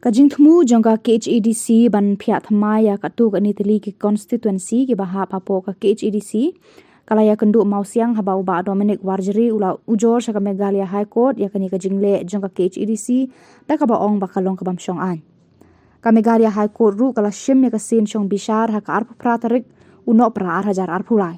Kajing thmu jongka KHEDC ban phia thamaya katuk ani teli ki constituency ki baha papo ka KHEDC kalaya kendu mausiang habau ba Dominic Warjeri ula ujor saka Meghalaya High Court yakani kajingle jongka KHEDC da ka ba ong bakalong ka bamsyong an ka Meghalaya High Court ru kala shim ya ka sin syong bishar ha ka arpu pratarik uno pra hajar arpulai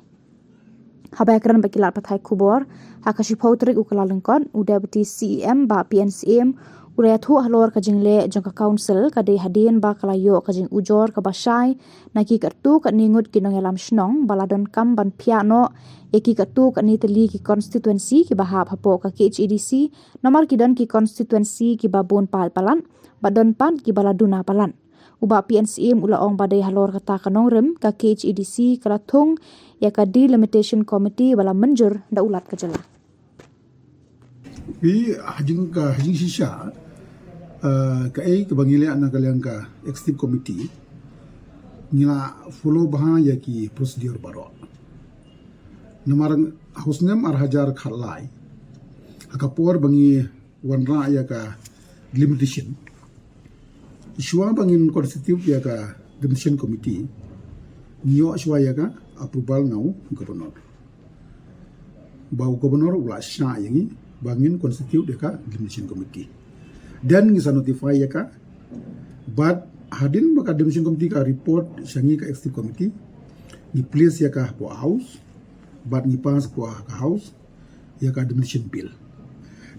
habaya kran bakilat pathai kubor ha ka shipau tarik ukala lengkon u deputy CEM ba PNCM Uraya thu halor kajingle jangka council kadai hadin ba kalayo kajing ujor ka basai naki kartu ka ningut kinong yalam shnong baladon kam ban piano eki kartu ka ni teli ki constituency ki bahap hapo ka KHEDC nomor kidan ki constituency ki babon pal palan badon pan ki baladuna palan uba PNCM ula ong badai halor kata kanong rem ka KHEDC kala thung ya ka delimitation committee bala menjur da ulat kajala hajing sisa ka bangile anak kalian ka executive committee nila follow baha ya ki prosedur baro namarang husnem ar hajar khalai akapor bangi wanra ya ka limitation shwa bangin constitutive ya ka limitation committee nyo shwa ya ka approval ngau gubernur bau gubernur ula sha yangi bangin constitute ya ka limitation committee dan ngisa notify ya ka but hadin baka limitation committee ka report syangi ka executive committee ni place ya ka po house but ni pas po ka house ya ka limitation bill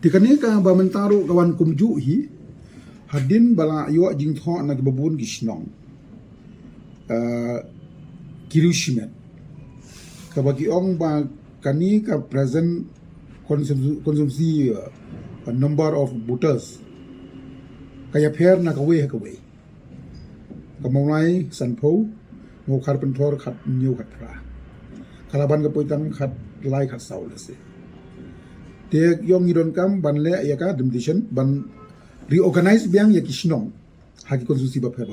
dikane ka bamentaro kawan kumju hi hadin bala yo jing tho na babun gisnong kirushimet ka bagi ong ba kani ka present konsumsi number of voters kaya pair na kaway kamulai sanpo mo carpenter khat new khat pra kalaban ka poitang khat lai khat saulese te yong idon kam banle ya ka demolition ban reorganize biang ya kisnong hagi konsumsi ba pair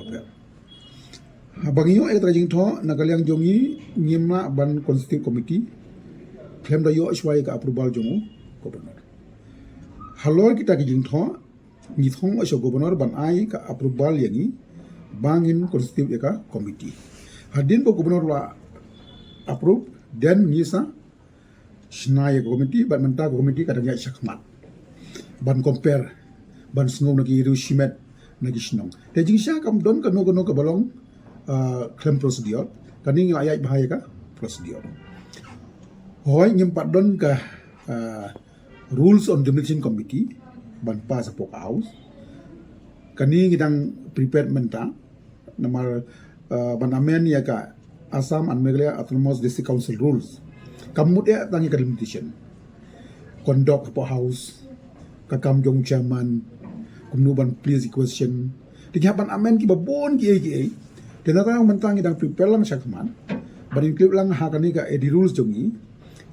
habangiyo ek trajing tho nagalyang jongi ngimna ban constitutive committee claim da yo shwai ka approval jongo gubernur halor kita kijing tho ngithong asyo gubernur ban ai ka approval yangi bangin constitutive ka committee hadin bo gubernur la approve then ngisa snaya committee ban menta committee kadang ya syakmat ban compare ban sngom nagi rushimet nagi snong te jing sya kam don kano ka balong claim procedure kaning ayat bahaya ka procedure hoy nyempat don ka rules on demolition committee ban pa sa pok house kani ngidang prepared menta namar ban amen ya ka Assam and Meghalaya Autonomous District Council rules kamut ya tangi ka limitation conduct po house kakam jong chairman kumnuban please question dihapan amen ki babon ki tenata mentang ngidang prepare lang syakman ban include lang hakani ka edi rules jongi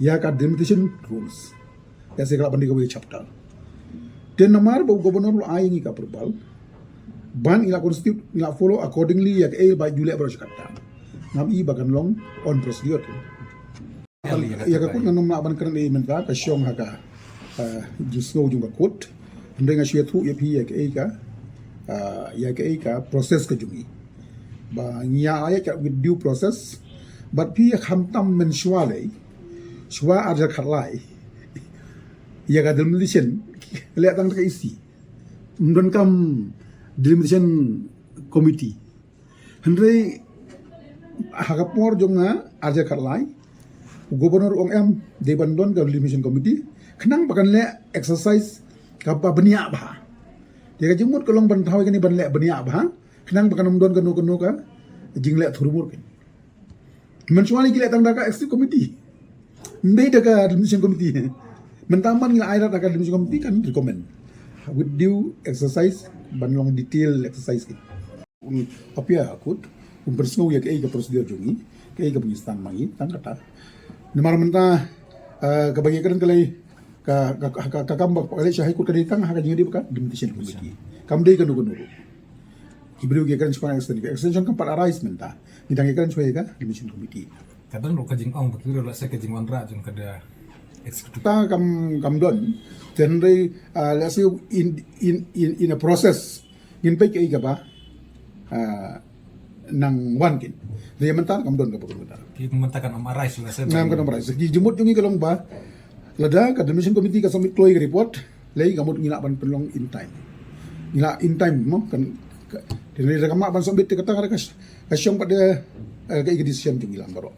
ya ka delimitation rules ya segala bandi ka chapter dan namar bau gubernur lu aing ka approval ban ila constitute ila follow accordingly ya by Julia Broskata ngam i bagan long on procedure ya ka kun nanong ban kan le menta ka syong ha ka jisno jung ka court ndeng asya thu ya phi ya ka process ka jungi ba nya ya ka with due process but phi kham tam men shwale shwa arja khalai ya ka demolition lihat tang ka isi ndon kam delimitation committee hendrai hagapor jonga arja kharlai gubernur ong em de bandon ka delimitation committee khnang bakan le exercise ka pa bania ba dia ka jumut kolong ban thawi kani ban le bania ba khnang bakan don ka no ka jingle thurmur ken mensuali ki le tang da ka executive committee ndai da ka delimitation committee mentaman ngila airat akan dimisi committee kan recommend with due exercise banlong detail exercise apia akut bersngo ya ke prosedur jongi ke pengistan mangi tang kata nemar menta kebagian kalai ka kambak kali syahai kut kali tang haka jingi ka demolition committee kamdei kan gunuru ibru ge kan spana extension kan para rais menta bidang kan suai ka demolition committee kadang lo kajing ong betul lo saya kajing wanra jong kada ta kam don then let's say in a process ngin pe ke ga ba nang wan kin dia mentar kam don ka pokok mentar Ki mentakan om arai sudah saya. ngam ka nomor segi jemut yung ikalong ba lada ka demission committee ka submit kloy report lay gamot ngina ban penlong in time ngila in time mo kan dinili ka ma ban submit ka ta ka kasyong pada ka decision yung ilang baro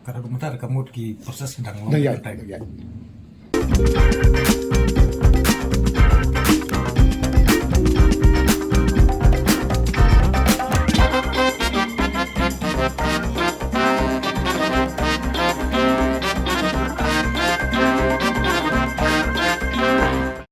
Karena komentar kamu ki proses sedang nah ya time. ya